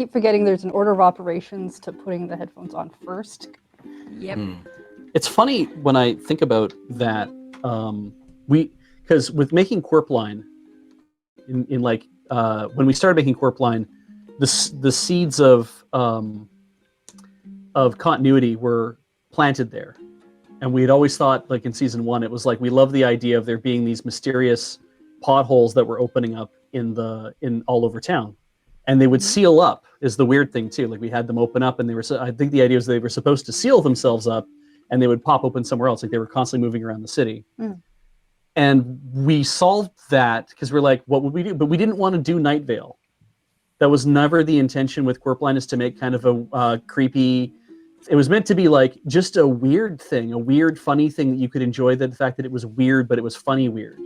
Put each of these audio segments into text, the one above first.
keep forgetting there's an order of operations to putting the headphones on first. Yep. It's funny when I think about that. Because with making Qwerpline, in like when we started making Qwerpline, the seeds of continuity were planted there, and we had always thought, like in season 1, it was like we love the idea of there being these mysterious potholes that were opening up in all over town, and they would seal up. Is the weird thing too. Like we had them open up, and they were. I think the idea was they were supposed to seal themselves up, and they would pop open somewhere else. Like they were constantly moving around the city. And we solved that because we're like, what would we do? But we didn't want to do Night Vale. That was never the intention with Qwerpline, is to make kind of a creepy. It was meant to be like just a weird thing, a weird, funny thing that you could enjoy. The fact that it was weird, but it was funny weird.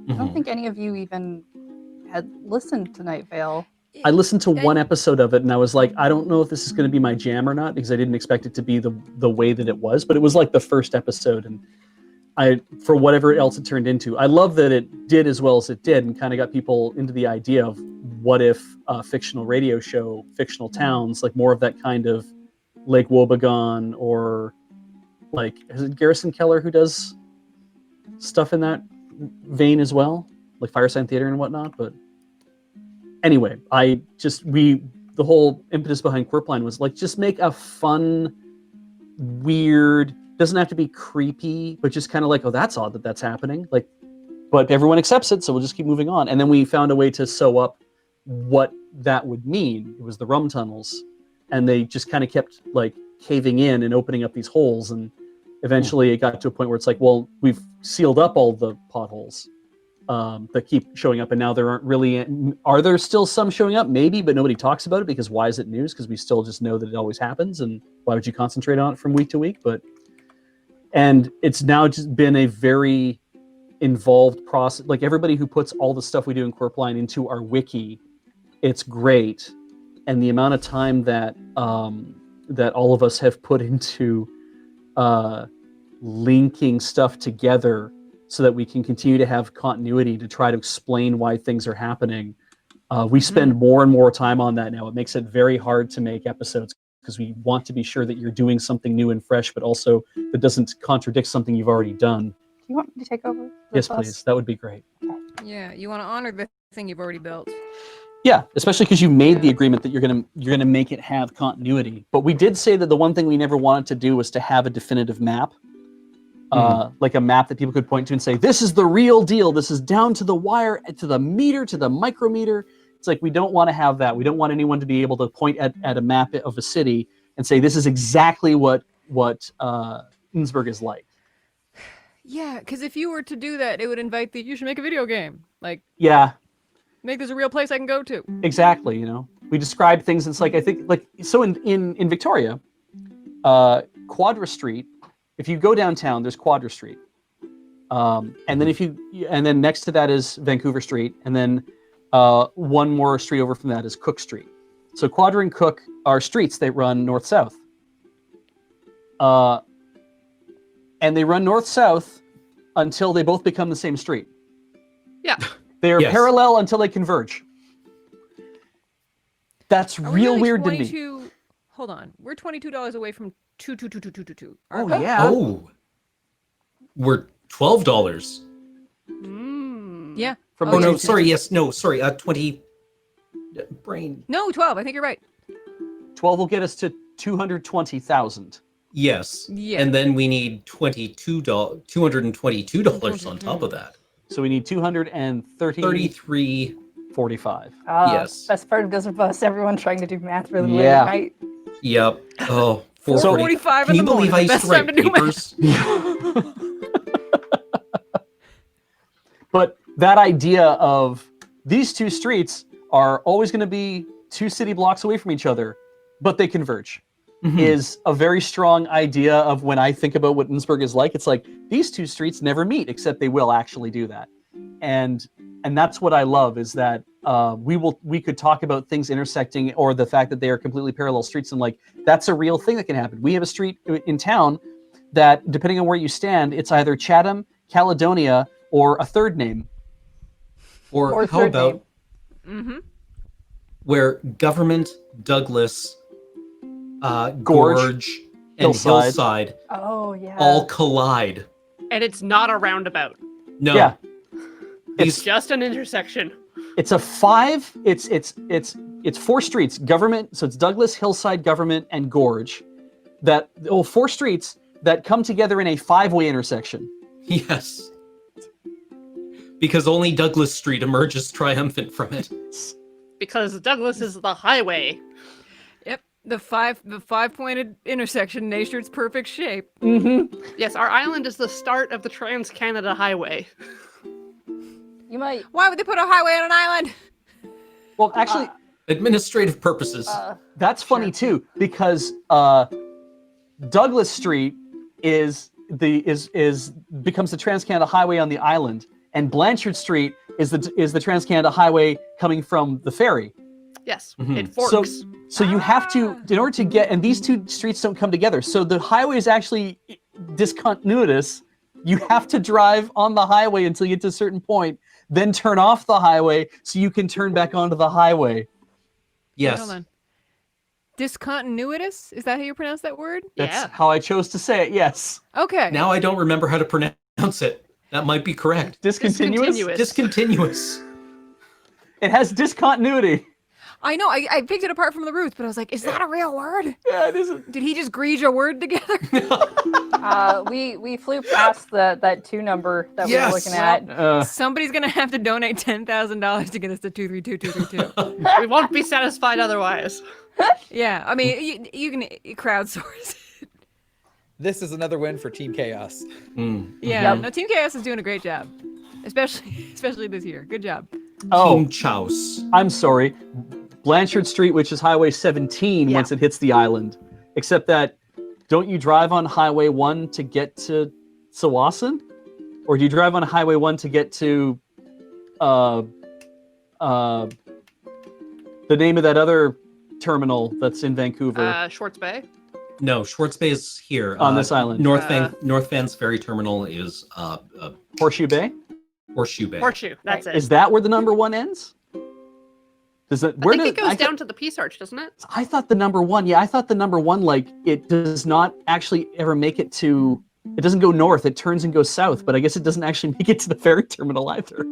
I don't think any of you even had listened to Night Vale. I listened to one episode of it, and I was like, I don't know if this is going to be my jam or not, because I didn't expect it to be the way that it was. But it was like the first episode, and for whatever else it turned into, I love that it did as well as it did, and kind of got people into the idea of what if a fictional radio show, fictional towns, like more of that kind of Lake Wobegon, or like, is it Garrison Keller who does stuff in that vein as well, like Fireside Theater and whatnot. But anyway, the whole impetus behind Qwerpline was like, just make a fun, weird, doesn't have to be creepy, but just kind of like, oh, that's odd that that's happening. Like, but everyone accepts it, so we'll just keep moving on. And then we found a way to sew up what that would mean. It was the rum tunnels, and they just kind of kept like caving in and opening up these holes. And eventually it got to a point where it's like, well, we've sealed up all the potholes that keep showing up, and now there aren't really. Are there still some showing up? Maybe, but nobody talks about it, because why is it news? Because we still just know that it always happens, and why would you concentrate on it from week to week? And it's now just been a very involved process. Like everybody who puts all the stuff we do in Qwerpline into our wiki, it's great. And the amount of time that that all of us have put into linking stuff together so that we can continue to have continuity to try to explain why things are happening. We spend more and more time on that now. It makes it very hard to make episodes, because we want to be sure that you're doing something new and fresh, but also that doesn't contradict something you've already done. Do you want me to take over? Yes, please. That would be great. Yeah, you want to honor the thing you've already built. Yeah, especially because you made the agreement that you're gonna make it have continuity. But we did say that the one thing we never wanted to do was to have a definitive map, like a map that people could point to and say, "This is the real deal. This is down to the wire, to the meter, to the micrometer." It's like, we don't want to have that. We don't want anyone to be able to point at a map of a city and say, "This is exactly what Innsbruck is like." Yeah, because if you were to do that, it would invite you should make a video game. Like, yeah, make this a real place I can go to. Exactly. We describe things. And it's like, I think, like, so in Victoria, Quadra Street. If you go downtown, there's Quadra Street, and then next to that is Vancouver Street, and then one more street over from that is Cook Street. So Quadra and Cook are streets. They run north-south, and they run north-south until they both become the same street. Yeah. They are parallel until they converge. That's real weird to me. Hold on. We're $22 away from 2222222. Oh, yeah. Oh. We're $12. Yeah. Oh, no, sorry. Yes, no, sorry. 20. Brain. No, 12. I think you're right. 12 will get us to 220,000. Yes. Yeah. And then we need $222 on top of that. So we need 233.45. Yes. Best part of Desert Bus, everyone trying to do math really late Yeah. at night. Yep. Oh, 4:45 Can in you the believe morning. I used to write papers? But that idea of these two streets are always going to be 2 city blocks away from each other, but they converge, is a very strong idea of when I think about what Innsbruck is like. It's like, these 2 streets never meet, except they will actually do that. And that's what I love, is that we could talk about things intersecting, or the fact that they are completely parallel streets, and like, that's a real thing that can happen. We have a street in town that, depending on where you stand, it's either Chatham, Caledonia, or a third name. Or how about where Government, Douglas, Gorge, and Hillside. Hillside Oh yeah. all collide. And it's not a roundabout. No. Yeah. It's just an intersection. It's a 5. It's 4 streets. Government. So it's Douglas, Hillside, Government, and Gorge. 4 streets that come together in a 5-way intersection. Yes. Because only Douglas Street emerges triumphant from it. Because Douglas is the highway. Yep, the five-pointed intersection, nature's perfect shape. Mm-hmm. Yes, our island is the start of the Trans-Canada Highway. You might. Why would they put a highway on an island? Well, actually, Administrative purposes. that's funny too, because Douglas Street becomes the Trans-Canada Highway on the island, and Blanchard Street is the Trans-Canada Highway coming from the ferry. Yes, Mhm. it forks. So you have to, in order to get, and these 2 streets don't come together. So the highway is actually discontinuous. You have to drive on the highway until you get to a certain point, then turn off the highway so you can turn back onto the highway. Yes. Hold on. Discontinuous? Is that how you pronounce that word? That's Yeah. how I chose to say it, yes. Okay. Now I don't remember how to pronounce it. That might be correct. Discontinuous? Discontinuous. It has discontinuity. I know, I picked it apart from the roots, but I was like, is that a real word? Yeah, it isn't. Did he just grease a word together? We flew past that 2 number that we were Yes. looking at. Somebody's gonna have to donate $10,000 to get us to 232232. We won't be satisfied otherwise. Yeah, I mean, you can crowdsource it. This is another win for Team Chaos. Yeah, Yep. no, Team Chaos is doing a great job, especially this year. Good job. Oh, Team Chouse. I'm sorry. Blanchard Street, which is Highway 17 Yeah. once it hits the island. Except that, don't you drive on Highway 1 to get to Tsawwassen? Or do you drive on Highway 1 to get to the name of that other terminal that's in Vancouver? Schwartz Bay. No, Schwartz Bay is here. On this island. North Van's ferry terminal is Horseshoe Bay? Horseshoe Bay. Horseshoe, that's it. Is that where the number 1 ends? Does it? I think it goes down to the Peace Arch, doesn't it? I thought the number 1, yeah, I thought the number 1, like, it does not actually ever make it to, it doesn't go north, it turns and goes south, but I guess it doesn't actually make it to the ferry terminal either.